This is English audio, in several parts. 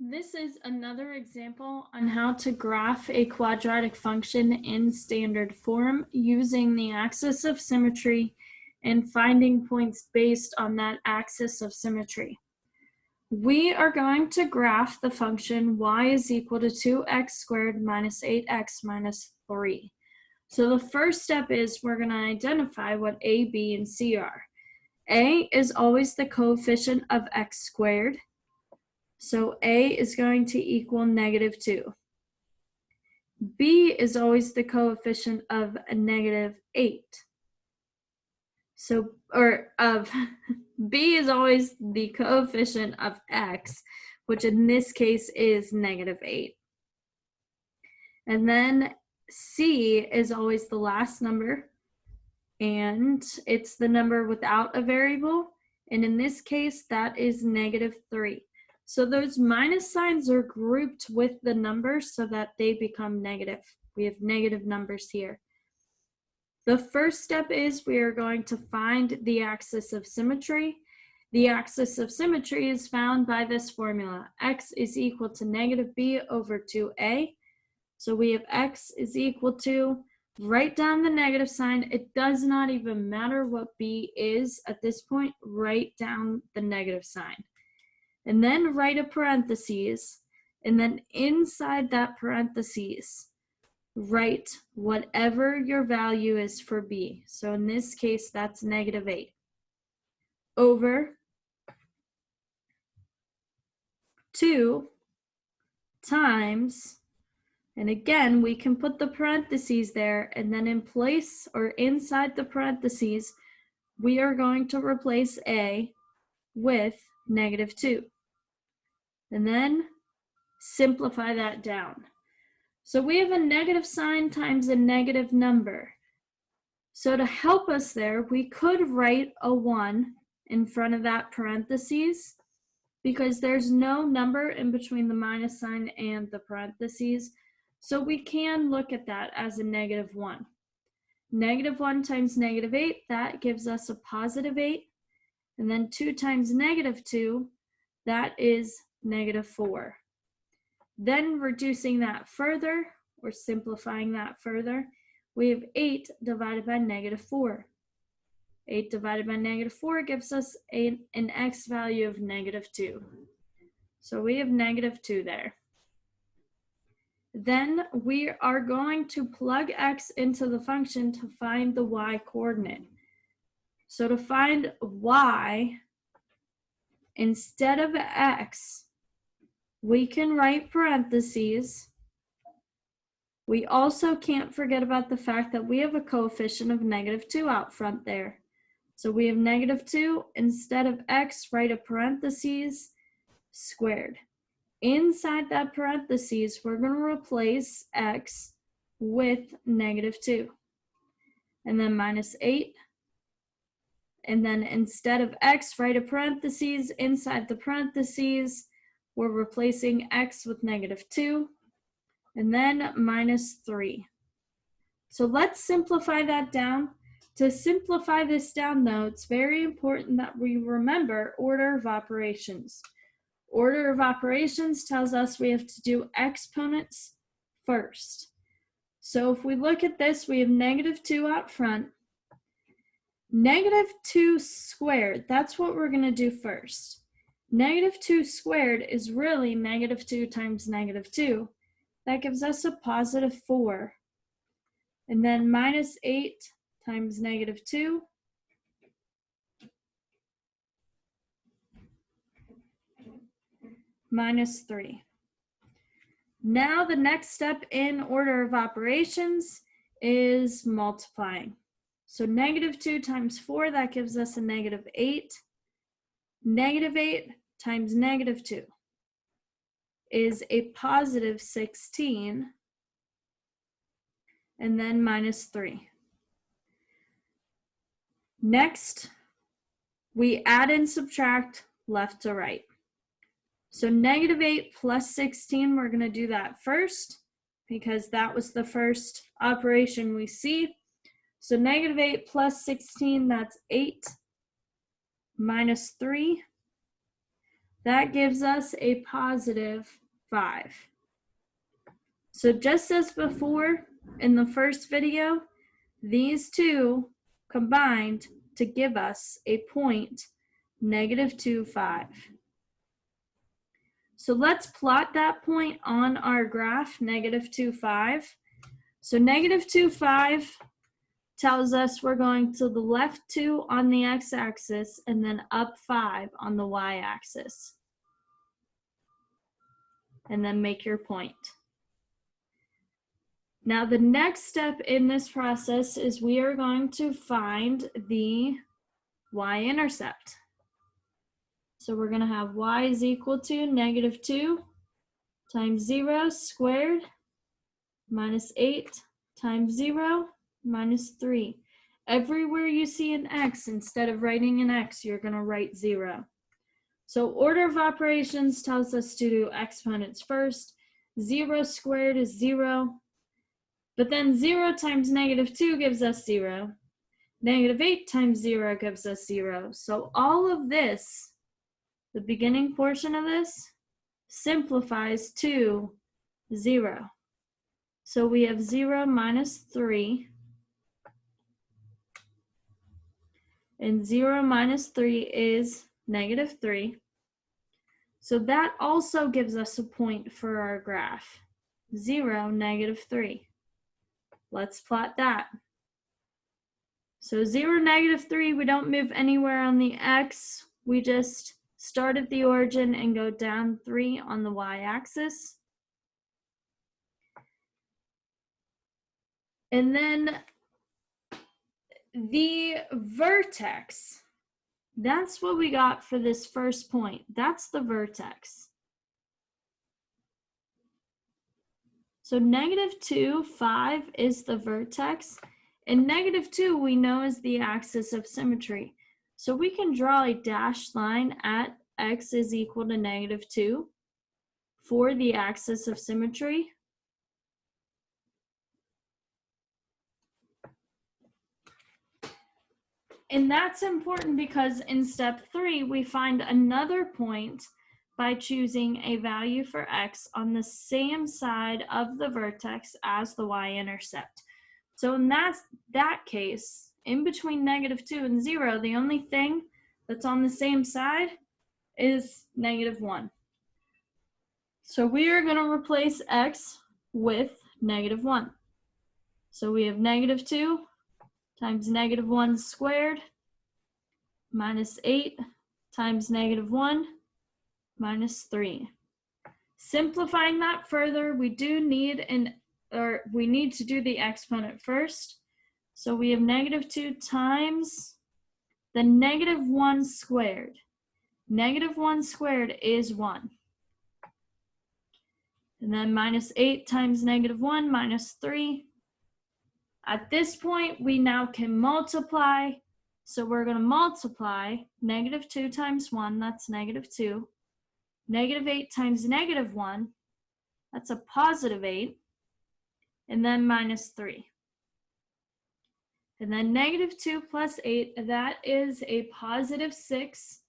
This is another example on how to graph a quadratic function in standard form using the axis of symmetry and finding points based on that axis of symmetry. We are going to graph the function y is equal to 2x squared minus 8x minus 3. So the first step is we're going to identify what a, b, and c are. A is always the coefficient of x squared. So a is going to equal -2. B is always the coefficient of -8. B is always the coefficient of x, which in this case is -8. And then C is always the last number, and it's the number without a variable. And in this case, that is -3. So those minus signs are grouped with the numbers so that they become negative. We have negative numbers here. The first step is we are going to find the axis of symmetry. The axis of symmetry is found by this formula. X is equal to -b over 2a. So we have x is equal to, write down the negative sign. It does not even matter what b is at this point. Write down the negative sign. And then write a parentheses, and then inside that parentheses, write whatever your value is for b. So in this case, that's -8 over 2 times, and again, we can put the parentheses there, and then in place or inside the parentheses, we are going to replace a with -2. And then simplify that down. So we have a negative sign times a negative number. So to help us there, we could write a 1 in front of that parentheses because there's no number in between the minus sign and the parentheses. So we can look at that as a -1. -1 times -8, that gives us a +8. And then 2 times -2, that is -4. Then reducing that further, or simplifying that further, we have 8 divided by -4. 8 divided by -4 gives us an x value of -2. So we have -2 there. Then we are going to plug x into the function to find the y coordinate. So to find y, instead of x, we can write parentheses. We also can't forget about the fact that we have a coefficient of -2 out front there. So we have -2, instead of x, write a parentheses squared. Inside that parentheses, we're going to replace x with -2. And then -8. And then instead of x, write a parentheses. Inside the parentheses, we're replacing x with -2, and then -3. So let's simplify that down. To simplify this down, though, it's very important that we remember order of operations. Order of operations tells us we have to do exponents first. So if we look at this, we have -2 out front. -2 squared, that's what we're going to do first. -2 squared is really -2 times -2. That gives us a +4. And then -8 times -2. -3. Now the next step in order of operations is multiplying. So -2 times 4, that gives us a -8. -8 times -2 is a +16, and then -3. Next, we add and subtract left to right. So -8 plus 16, we're going to do that first because that was the first operation we see. So -8 plus 16, that's 8 minus 3. That gives us a positive 5. So just as before in the first video, these two combined to give us a point -2, 5. So let's plot that point on our graph, -2, 5. So -2, 5 tells us we're going to the left 2 on the x-axis and then up 5 on the y-axis. And then make your point. Now the next step in this process is we are going to find the y-intercept. So we're going to have y is equal to -2 times 0 squared minus 8 times 0 minus 3. Everywhere you see an x, instead of writing an x, you're going to write 0. So order of operations tells us to do exponents first. 0 squared is 0. But then 0 times -2 gives us 0. -8 times 0 gives us 0. So all of this, the beginning portion of this, simplifies to 0. So we have 0 minus 3. And 0 minus 3 is -3. So that also gives us a point for our graph. 0, -3. Let's plot that. So 0, -3, we don't move anywhere on the x. We just start at the origin and go down 3 on the y-axis. And then the vertex, that's what we got for this first point. That's the vertex. So -2, 5 is the vertex. And -2 we know is the axis of symmetry. So we can draw a dashed line at x is equal to -2 for the axis of symmetry. And that's important because in step 3, we find another point by choosing a value for x on the same side of the vertex as the y-intercept. So in that case, in between -2 and 0, the only thing that's on the same side is -1. So we are going to replace x with -1. So we have -2 times -1 squared minus 8 times -1 minus 3. Simplifying that further, we need to do the exponent first. So we have -2 times the -1 squared. -1 squared is 1. And then minus 8 times -1 minus 3. At this point, we now can multiply. So we're going to multiply -2 times 1, that's -2. -8 times -1, that's a positive 8. And then minus 3. And then -2 plus 8, that is a positive 6.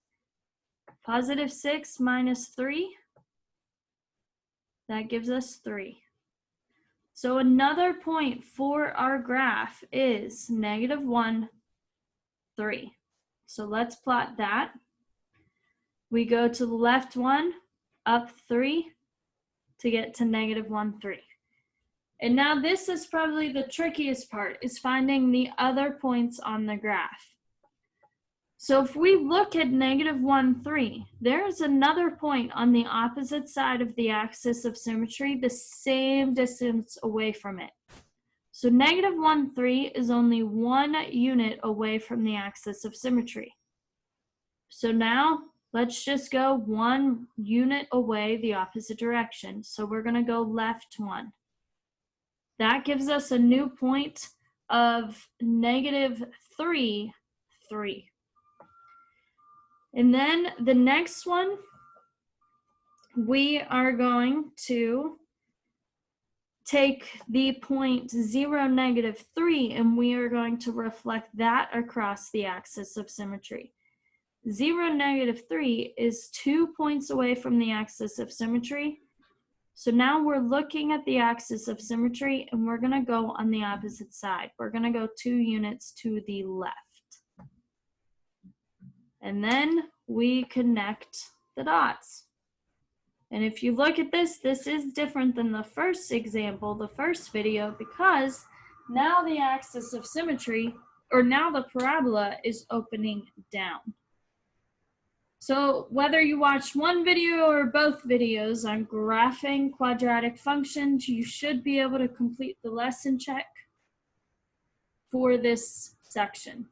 Positive 6 minus 3, that gives us 3. So another point for our graph is -1, 3. So let's plot that. We go to the left one, up 3 to get to -1, 3. And now this is probably the trickiest part, is finding the other points on the graph. So if we look at -1, 3, there is another point on the opposite side of the axis of symmetry, the same distance away from it. So -1, 3 is only 1 unit away from the axis of symmetry. So now let's just go 1 unit away the opposite direction. So we're going to go left 1. That gives us a new point of -3, 3. And then the next one, we are going to take the point 0, -3, and we are going to reflect that across the axis of symmetry. 0, -3 is 2 points away from the axis of symmetry. So now we're looking at the axis of symmetry and we're going to go on the opposite side. We're going to go 2 units to the left. And then we connect the dots. And if you look at this, this is different than the first example, the first video, because now the axis of symmetry, or now the parabola, is opening down. So whether you watch one video or both videos on graphing quadratic functions, you should be able to complete the lesson check for this section.